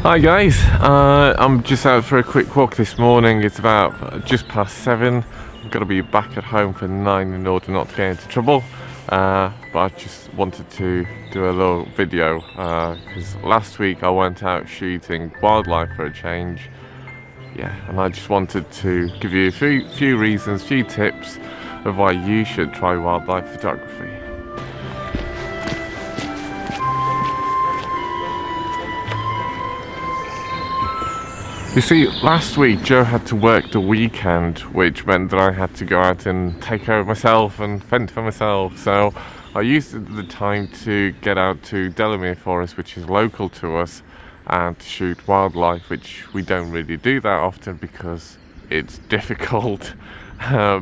Hi guys, I'm just out for a quick walk this morning. It's about just past 7. I've got to be back at home for 9 in order not to get into trouble. But I just wanted to do a little video because last week I went out shooting wildlife for a change. Yeah, and I just wanted to give you a few reasons, few tips of why you should try wildlife photography. You see, last week Joe had to work the weekend, which meant that I had to go out and take care of myself and fend for myself. So I used the time to get out to Delamere Forest, which is local to us, and to shoot wildlife, which we don't really do that often because it's difficult,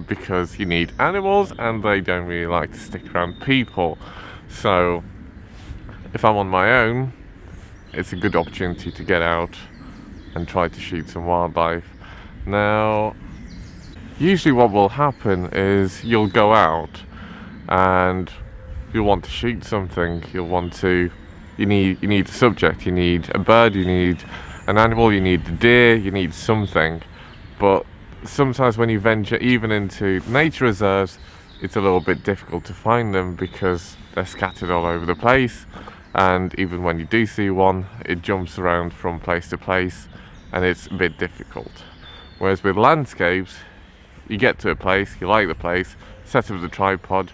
because you need animals and they don't really like to stick around people. So if I'm on my own, it's a good opportunity to get out and try to shoot some wildlife. Now, usually what will happen is you'll go out and you'll want to shoot something. You need a subject, you need a bird, you need an animal, you need a deer, you need something. But sometimes when you venture even into nature reserves, it's a little bit difficult to find them because they're scattered all over the place. And even when you do see one, it jumps around from place to place and it's a bit difficult. Whereas with landscapes, you get to a place, you like the place, set up the tripod.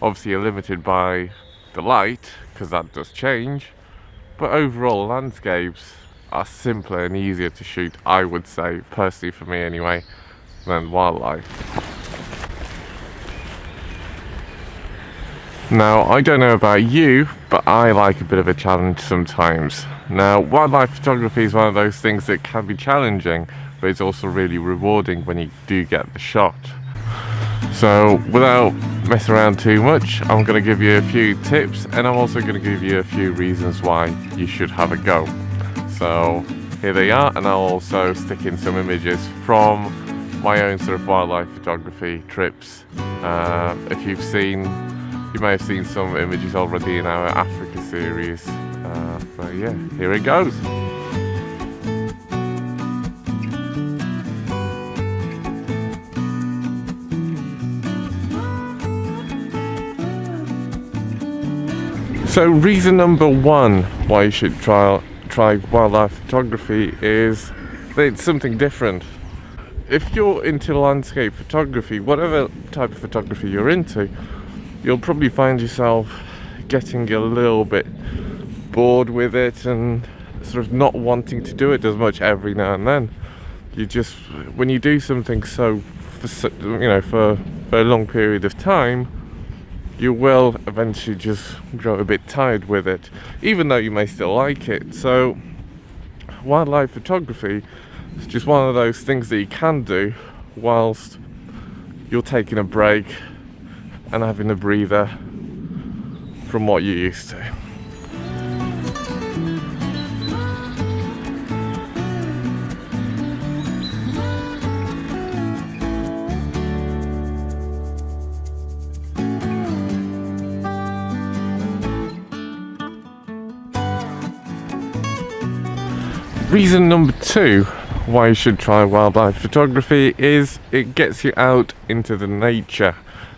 Obviously you're limited by the light because that does change, but overall landscapes are simpler and easier to shoot, I would say, personally for me anyway, than wildlife. Now, I don't know about you, but I like a bit of a challenge sometimes. Now, wildlife photography is one of those things that can be challenging, but it's also really rewarding when you do get the shot. So, without messing around too much, I'm going to give you a few tips, and I'm also going to give you a few reasons why you should have a go. So, here they are, and I'll also stick in some images from my own sort of wildlife photography trips. You may have seen some images already in our Africa series, but yeah, here it goes. So reason number 1 why you should try wildlife photography is that it's something different. If you're into landscape photography, whatever type of photography you're into, you'll probably find yourself getting a little bit bored with it and sort of not wanting to do it as much every now and then. When you do something for a long period of time, you will eventually just grow a bit tired with it, even though you may still like it. So wildlife photography is just one of those things that you can do whilst you're taking a break and having a breather from what you're used to. Reason number 2 why you should try wildlife photography is it gets you out into the nature.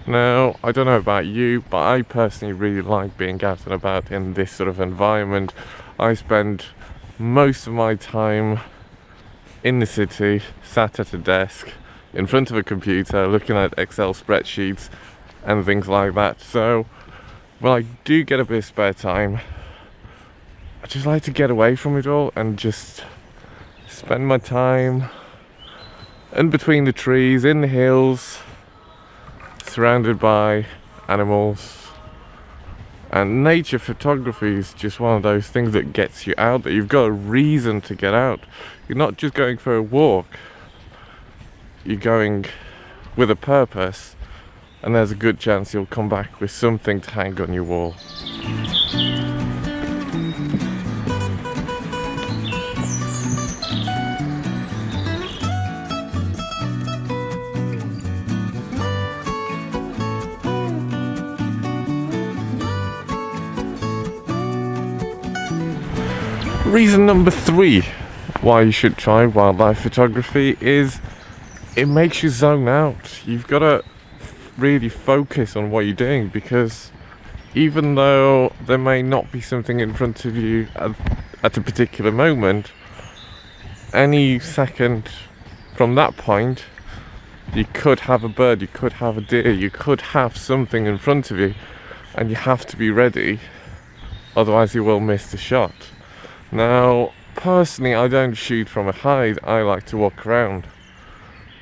Now, I don't know about you, but I personally really like being out and about in this sort of environment. I spend most of my time in the city, sat at a desk, in front of a computer, looking at Excel spreadsheets and things like that. So, when I do get a bit of spare time, I just like to get away from it all and just spend my time in between the trees, in the hills, surrounded by animals. And nature photography is just one of those things that gets you out, that you've got a reason to get out. You're not just going for a walk, you're going with a purpose, and there's a good chance you'll come back with something to hang on your wall. Reason number 3 why you should try wildlife photography is it makes you zone out. You've got to really focus on what you're doing, because even though there may not be something in front of you at a particular moment, any second from that point you could have a bird, you could have a deer, you could have something in front of you, and you have to be ready, otherwise you will miss the shot. Now, personally, I don't shoot from a hide. I like to walk around,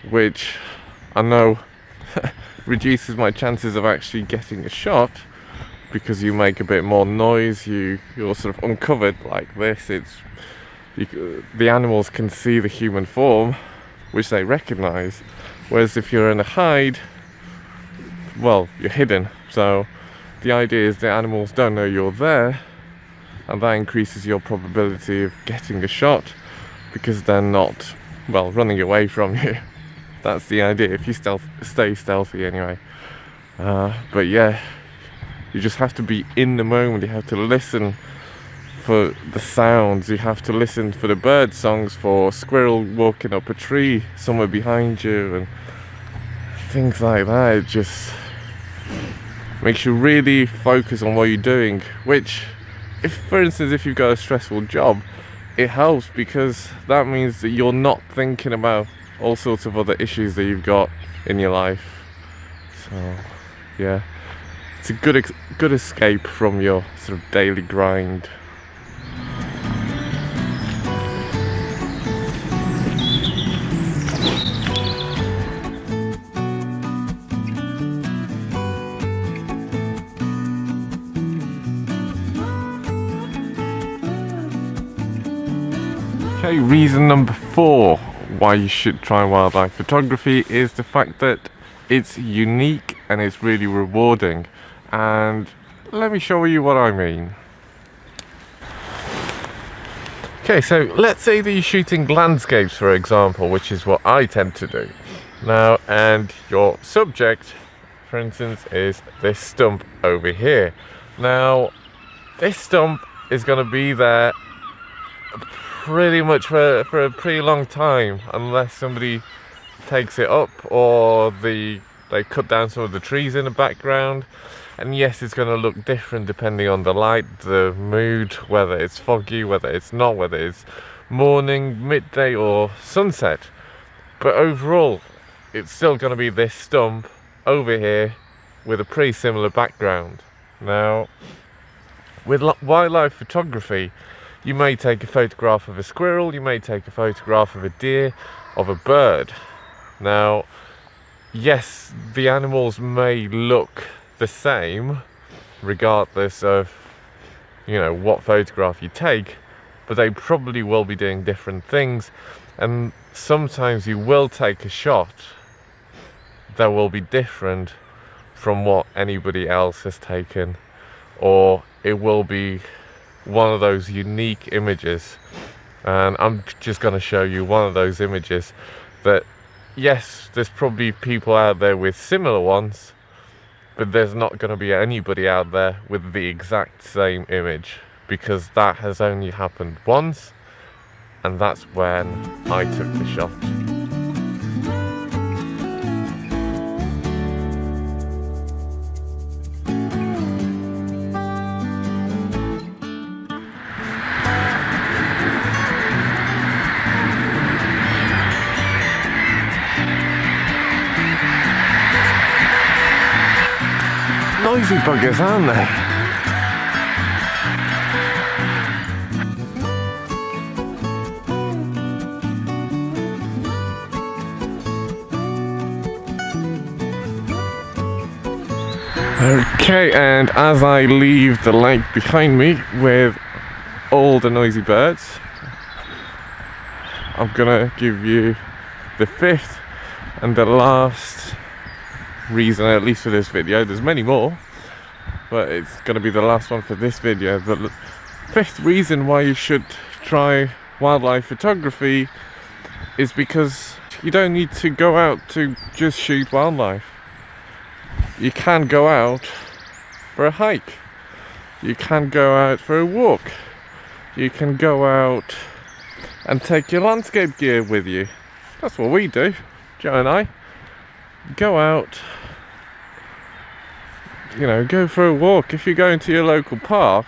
which I know reduces my chances of actually getting a shot, because you make a bit more noise, you're sort of uncovered like this. The animals can see the human form, which they recognize, whereas if you're in a hide, well, you're hidden. So the idea is the animals don't know you're there, and that increases your probability of getting a shot, because they're not, well, running away from you. That's the idea, if you stay stealthy anyway. But yeah, you just have to be in the moment. You have to listen for the sounds, you have to listen for the bird songs, for squirrel walking up a tree somewhere behind you, and things like that. It just makes you really focus on what you're doing, which, for instance, if you've got a stressful job, it helps, because that means that you're not thinking about all sorts of other issues that you've got in your life. So yeah, it's a good escape from your sort of daily grind. Okay, reason number 4 why you should try wildlife photography is the fact that it's unique and it's really rewarding. And let me show you what I mean. Okay, so let's say that you're shooting landscapes, for example, which is what I tend to do now, and your subject, for instance, is this stump over here. Now, this stump is going to be there pretty much for a pretty long time, unless somebody takes it up, or they cut down some of the trees in the background. And yes, it's going to look different depending on the light, the mood, whether it's foggy, whether it's not, whether it's morning, midday or sunset. But overall, it's still going to be this stump over here with a pretty similar background. Now, with wildlife photography, you may take a photograph of a squirrel, you may take a photograph of a deer, of a bird. Now, yes, the animals may look the same regardless of, you know, what photograph you take, but they probably will be doing different things. And sometimes you will take a shot that will be different from what anybody else has taken, or it will be one of those unique images. And I'm just going to show you one of those images that, yes, there's probably people out there with similar ones, but there's not going to be anybody out there with the exact same image, because that has only happened once, and that's when I took the shot. Noisy buggers, aren't they? Okay, and as I leave the lake behind me with all the noisy birds, I'm gonna give you the 5th and the last reason, at least for this video. There's many more, but it's going to be the last one for this video. The 5th reason why you should try wildlife photography is because you don't need to go out to just shoot wildlife. You can go out for a hike, you can go out for a walk, you can go out and take your landscape gear with you. That's what we do, Joe and I. Go out, you know, go for a walk. If you're going to your local park,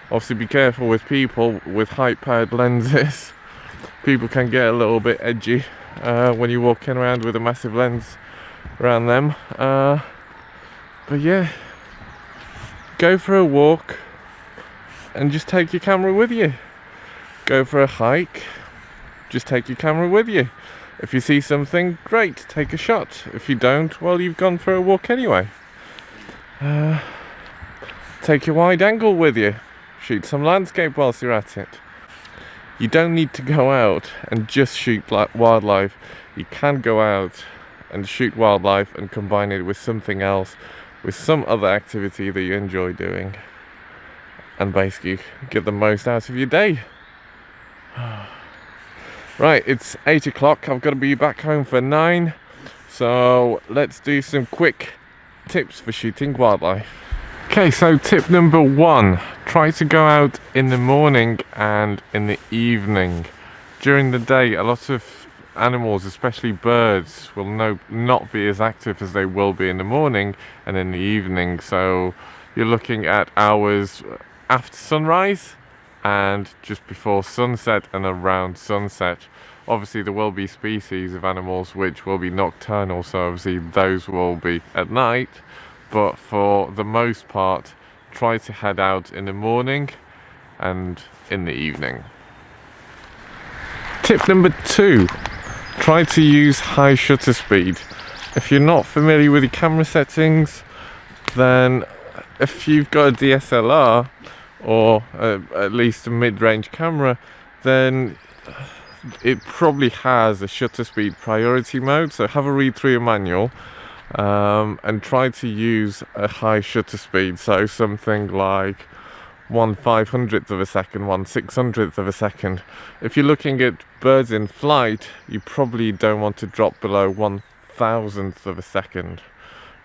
obviously be careful with people with high-powered lenses. People can get a little bit edgy when you're walking around with a massive lens around them. But yeah, go for a walk and just take your camera with you. Go for a hike, just take your camera with you. If you see something, great, take a shot. If you don't, well, you've gone for a walk anyway. Take your wide angle with you. Shoot some landscape whilst you're at it. You don't need to go out and just shoot wildlife. You can go out and shoot wildlife and combine it with something else, with some other activity that you enjoy doing, and basically get the most out of your day. Right, it's 8 o'clock. I've got to be back home for 9, so let's do some quick tips for shooting wildlife. Okay, so tip number 1, try to go out in the morning and in the evening. During the day, a lot of animals, especially birds, will not be as active as they will be in the morning and in the evening. So you're looking at hours after sunrise and just before sunset and around sunset. Obviously there will be species of animals which will be nocturnal, so obviously those will be at night, but for the most part try to head out in the morning and in the evening. Tip number 2, try to use high shutter speed. If you're not familiar with your camera settings, then if you've got a DSLR or at least a mid-range camera, then it probably has a shutter speed priority mode. So have a read through your manual and try to use a high shutter speed, so something like 1/500th of a second, 1/600th of a second. If you're looking at birds in flight, you probably don't want to drop below 1,000th of a second.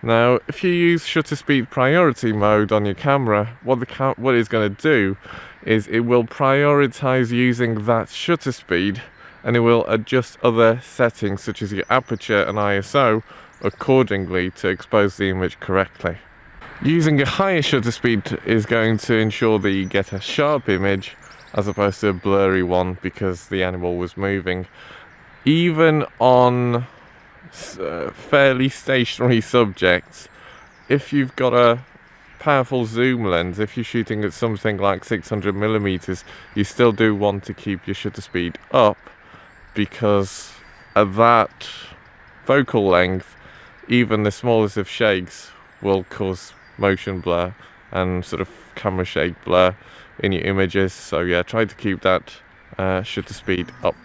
Now, if you use shutter speed priority mode on your camera, what it's going to do is it will prioritize using that shutter speed, and it will adjust other settings such as your aperture and ISO accordingly to expose the image correctly. Using a higher shutter speed is going to ensure that you get a sharp image as opposed to a blurry one because the animal was moving. Even on fairly stationary subjects, if you've got a powerful zoom lens, if you're shooting at something like 600mm, you still do want to keep your shutter speed up, because at that focal length even the smallest of shakes will cause motion blur and sort of camera shake blur in your images. So yeah, try to keep that shutter speed up.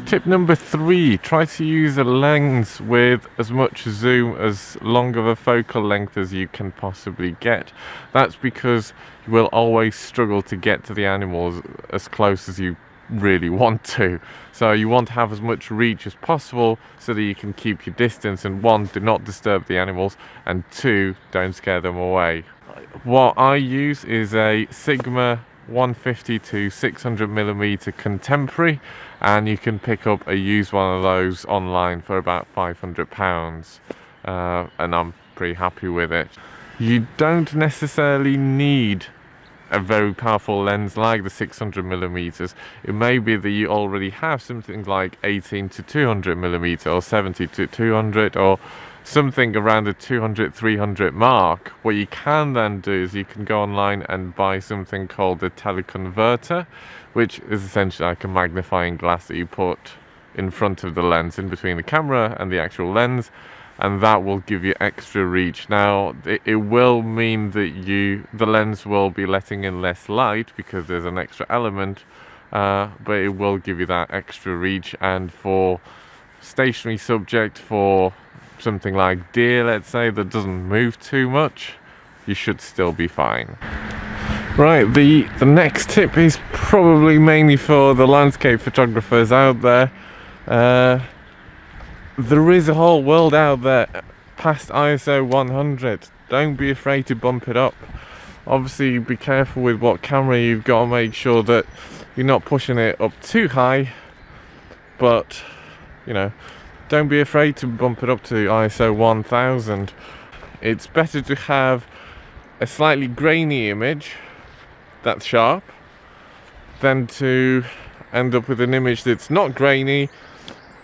Tip number 3, try to use a lens with as much zoom, as long of a focal length as you can possibly get. That's because you will always struggle to get to the animals as close as you really want to. So you want to have as much reach as possible so that you can keep your distance, and 1, do not disturb the animals, and 2, don't scare them away. What I use is a Sigma 150 to 600mm contemporary, and you can pick up a used one of those online for about £500, and I'm pretty happy with it. You don't necessarily need a very powerful lens like the 600mm. It may be that you already have something like 18 to 200mm or 70 to 200 or something around the 200-300 mark. What you can then do is you can go online and buy something called a teleconverter, which is essentially like a magnifying glass that you put in front of the lens, in between the camera and the actual lens, and that will give you extra reach. Now it will mean that the lens will be letting in less light because there's an extra element, but it will give you that extra reach. And for stationary subject, for something like deer, let's say, that doesn't move too much, you should still be fine. Right, the next tip is probably mainly for the landscape photographers out there. There is a whole world out there past ISO 100. Don't be afraid to bump it up. Obviously be careful with what camera you've got to make sure that you're not pushing it up too high, but you know, don't be afraid to bump it up to ISO 1000. It's better to have a slightly grainy image that's sharp than to end up with an image that's not grainy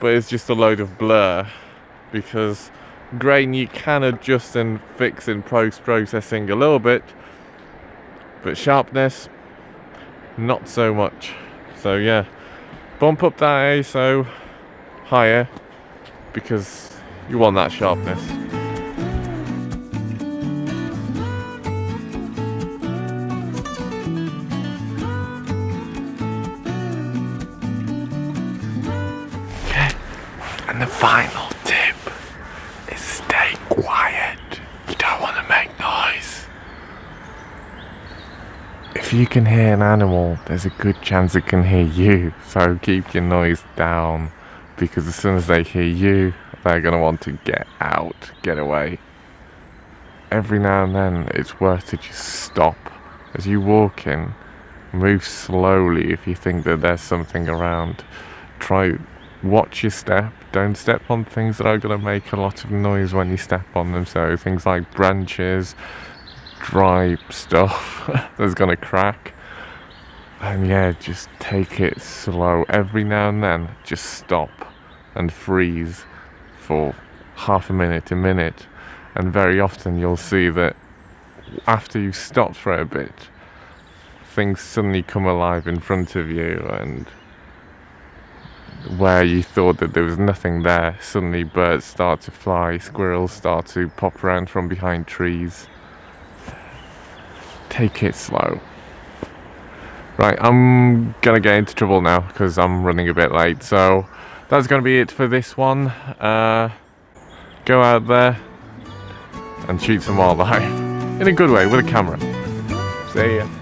but it's just a load of blur, because grain you can adjust and fix in post-processing a little bit, but sharpness not so much. So yeah, bump up that ISO higher because you want that sharpness. And the final tip is stay quiet. You don't want to make noise. If you can hear an animal, there's a good chance it can hear you. So keep your noise down, because as soon as they hear you, they're going to want to get out, get away. Every now and then, it's worth to just stop. As you walk in, move slowly if you think that there's something around. Watch your step. Don't step on things that are going to make a lot of noise when you step on them. So things like branches, dry stuff that's going to crack. And yeah, just take it slow. Every now and then, just stop and freeze for half a minute, a minute. And very often you'll see that after you've stopped for a bit, things suddenly come alive in front of you, and where you thought that there was nothing there, suddenly birds start to fly, squirrels start to pop around from behind trees. Take it slow. Right, I'm gonna get into trouble now because I'm running a bit late, so that's gonna be it for this one. Go out there and shoot some wildlife in a good way with a camera. See ya.